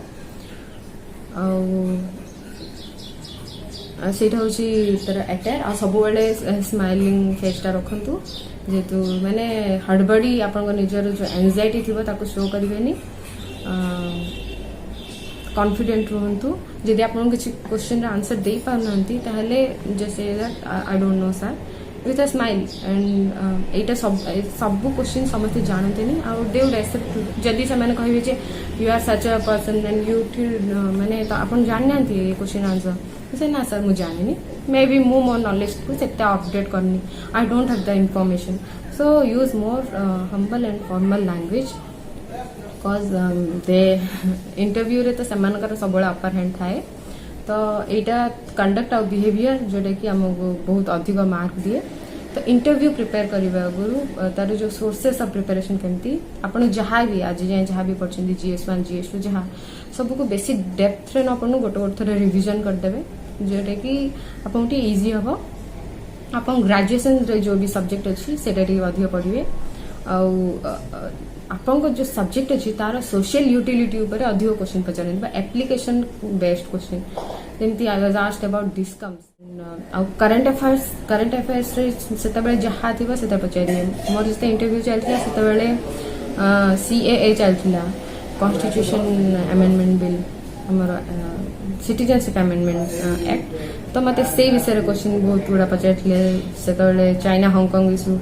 सेटा होची तर अटायर आ सब बेले स्माइलिंग फेसटा रखंतु जेतु माने हड़बड़ी आपन निजर जो एंजाइटी थिबो ताको शो करिवेनी कॉन्फिडेंट रुहंतु जदि आपन किसी क्वेश्चन रा आंसर दे पाउनंती ताहले जैसे that I don't know sir with a smile and एटा सब क्वेश्चन समस्त जानतेनी आ दे वुड एक्सेप्ट जदि से माने कहबे जे you are such a person and you माने तो आपन जाननांती ए क्वेश्चन आंसर से ना सर मुझे जानिनी मे बी मो मोर नॉलेज को सेटा अपडेट करनी I don't have the information so use more humble and formal language because they interview रे तो सेमानकर सब अपर हैंड थाए तो यहाँ कंडक्ट और बिहेवियर जोटा कि आमको बहुत अधिक मार्क दिए तो इंटरव्यू प्रिपेयर करने आगुरी तार जो सोर्सेस ऑफ प्रिपरेशन केमती आपन जहाँ भी आज जाए जहाँ भी पढ़ते GS1 GS2 जहाँ सबको बेसी डेप्थ रे न पढ़ू गोटे गोटे थर रिविजन करदे जोटा कि आपन इजी हम आप ग्रेजुएशन जो भी सब्जेक्ट अच्छी से अधिक पढ़े आपन जो सब्जेक्ट अच्छी तार सोशल यूटिलिटी ऊपर अधिक क्वेश्चन पचारे एप्लिकेशन बेस्ड क्वेश्चन जमी I was asked about this comes current affairs से जहाँ थी से पचारे मोर जो इंटरव्यू चलता से CAA चलता कॉन्स्टिट्यूशन अमेंडमेंट बिल हमर सिटीजनशिप अमेंडमेंट एक्ट तो मत से विषय क्वेश्चन बहुत गुड़ा पचारे से चाइना हांगकांग इश्यू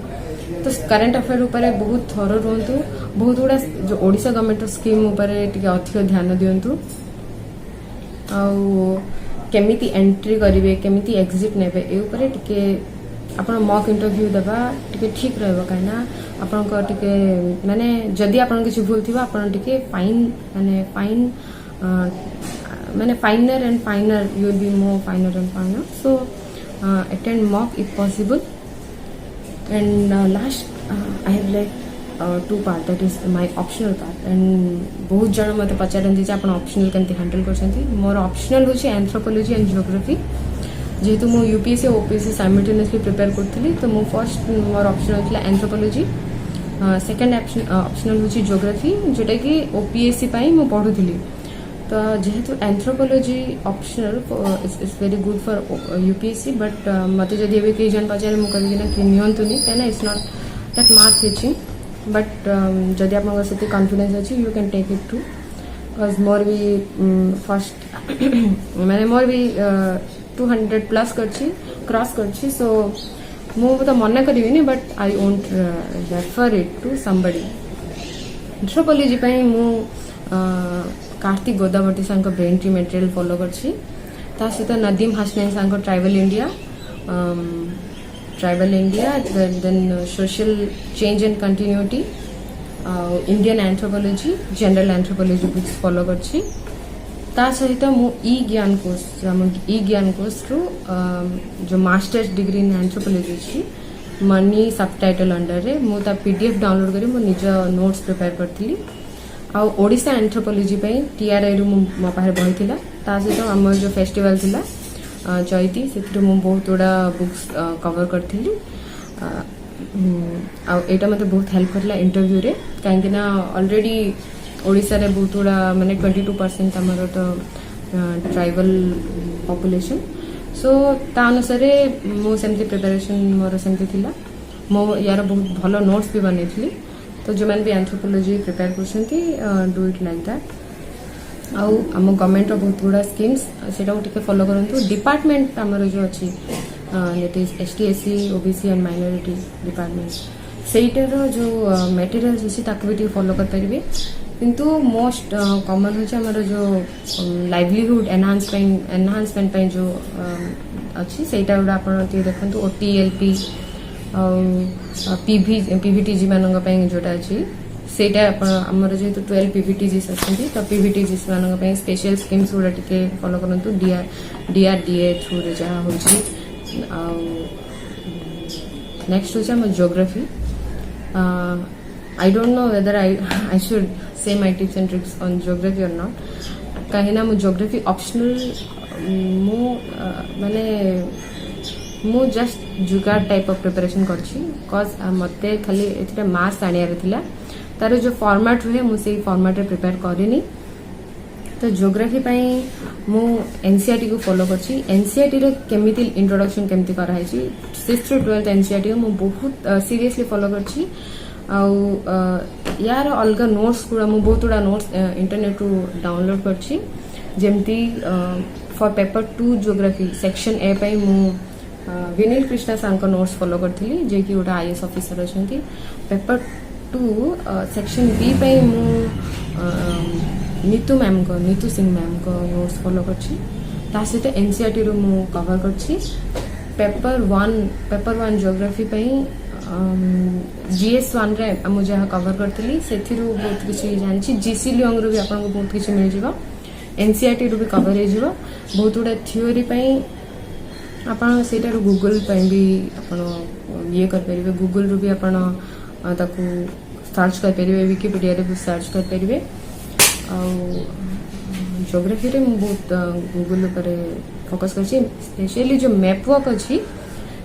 तो करंट अफेयर ऊपर बहुत थर रुहतु बहुत गुड़ा जो ओडिशा गवर्नमेंट स्कीम ऊपर अधिक ध्यान दिंतु केमिति एंट्री करेंगे केमिति एग्जिट नेबे ए ऊपर टिके आपण मॉक इंटरव्यू देबा टिके ठीक रहबो काना आपण को टिके माने जदी आपण किछ भूल थिबा आपण टिके फाइनर and फाइनर you will be more फाइनर and फाइनर so attend mock if possible and last I have like 2 part that is my optional part and बहुत जन मत पचारती आप ऑप्शनल केमती हैंडल करछंती मोर ऑप्शनल होची एंथ्रोपोलॉजी एंड जियोग्राफी जेहेतु मु यूपीएससी ओपीएससी साइमल्टेनियसली प्रिपेयर करथली तो मु फर्स्ट मोर ऑप्शनल होता एंथ्रोपोलॉजी सेकंड ऑप्शनल होची जियोग्राफी जोटा कि ओपीएससी पई मु पढुथली तो जेहेतु anthropology optional is very good for UPSC but मत जदि एबे कई जन पचारे मु कहबी ना कि नियंतुनी कहना it's not that mark teaching but जदि आपन से कॉन्फिडेंस अछि you can take it too because more भी फर्स्ट मैंने मोर भी 200 प्लस करछि क्रॉस करछि सो मु तो मना करिविनी but I won't refer it to somebody anthropology पई मु कार्तिक गोदावती सांग ब्रेन ट्री मटेरियल फॉलो करछि ता सहित नदीम हासनैन सांग tribal India Tribal India, then Social Change and Continuity, Indian Anthropology, General Anthropology books follow करछि। ता सहित मु ज्ञान कोर्स रु जो मास्टर्स डिग्री इन एंथ्रोपोलॉजी छी मनी सबटाइटल अंडर रे मु ता पीडीएफ डाउनलोड करी मु निज नोट्स प्रिपेयर करथिली। आ ओडिशा एंथ्रोपोलॉजी पई टीआरआई रु मो पाहे बही थिला। ता सहित हमर जो फेस्टिवल थिला चैती से मु बहुत गुड़ा बुक्स कवर करथिली। आ एटा मते बहुत हेल्प करला इंटरव्यू रे काहेकि ना ऑलरेडी ओडिशा रे बहुत गुड़ा माने 22% हमर तो ट्राइबल पॉपुलेशन। सो ता अनुसार मो सेमती प्रिपरेशन मोर सेमती थिला। मो यार बहुत भलो नोट्स भी बनेइथली। तो जो मैंने भी एंथ्रोपोलॉजी प्रिपेयर करछंती डू इट लाइक दैट। आउ हम गवर्नमेंट रो बहुत गुड़ा स्कीम्स सेटा टिके फॉलो करंतु। डिपार्टमेंट हमर जो अछि that is ST SC OBC and minority department सेटर जो मटेरियल्स अछि ताकु भी फॉलो कर परिबे। किंतु मोस्ट कॉमन होचे हमर जो लाइवलीहुड एनहांसमेंट पे जो अछि सेटा उडा आपण ती देखंतु ओटीएलपी पीवीटीजी मानंग पे जोटा अछि सेटा हमर जे 12 पीवीटीजीस अछि तो पीवीटीजीस मानंग पे स्पेशल स्कीम्स उडा टिके फॉलो करंतु। डीआरडीए थ्रू रे जा होछि। नेक्स्ट होचे हम geography. I don't know whether I should say my tips and tricks on geography or not. कहीं ना मु geography optional मु माने मु जस्ट जुगाड़ टाइप ऑफ प्रिपरेशन करछि बिकॉज मते खाली एथिरा मार्क्स आनियार थिला। तार जो फॉर्मेट हुए मु सेही फॉर्मेट रे प्रिपेयर करिनी। तो ज्योग्राफी पई मु एनसीईआरटी को फॉलो करछि। एनसीईआरटी रे केमिति इंट्रोडक्शन केमिति करा है छी 6th to 12th एनसीईआरटी मु बहुत सीरियसली फॉलो करछि। आउ यार अलगा नोट्स गुड़ा मु बहुत गुड़ा नोट्स इंटरनेट रू डाउनलोड करछि। जेमती for paper 2 geography section A पई मु विनील कृष्णा सांको नोट्स फॉलो करथिली जे कि गोटा आईएएस ऑफिसर अछंती। पेपर 2 सेक्शन बी पई मु नीतू सिंह मैम को नोट्स फॉलो करछि। ता सहित एनसीईआरटी रू मु कवर करछि। पेपर 1 ज्योग्राफी पई GS1 रे हम जहाँ कवर करथिली सेथिरु बहुत किछि जानछि। जीसी लियोंग रो भी आपन को बहुत किछि मिल जिवो। एनसीईआरटी रू भी कवर हे जिवो। बहुत गुडा थ्योरी पई आपन सेटा रू गूगल पई भी आपन ये कर परिबे। गूगल रू भी आपन ताकू सर्च कर परिबे। विकिपीडिया रे भी सर्च कर परिबे। आ ज्योग्राफी रे बहुत गूगल पर फोकस करछि। स्पेशली जो मैप वर्क अछि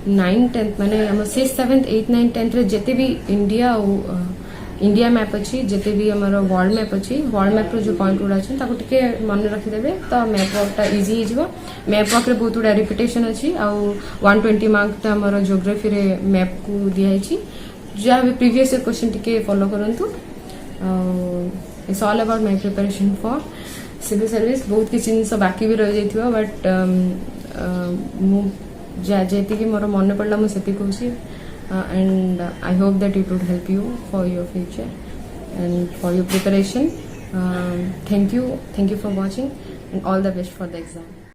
9th 10th माने हम 6th 7th 8th 9th 10th रे जते भी इंडिया मैप अछि जते भी हमर वर्ल्ड मैप अछि वर्ल्ड मैप रो जो पॉइंट उडा अछि ताको टिके मन रखि देबे तो मैप वर्कटा इजी हे जिवो। मैप वर्क रे बहुत उडा रिपीटेशन अछि। आ 120 मार्क त हमर ज्योग्राफी रे मैप को दिया अछि। जा भी प्रीवियस क्वेश्चन टिके फॉलो करंतु। It's all about my preparation for civil service. बहुत किछि जिंस बाकी भी रह जाइथिबो बट मु जेति कि मोर मन पड़ला मु सेति कहूछि। And I hope that it would help you for your future and for your preparation. Thank you for watching and all the best for the exam.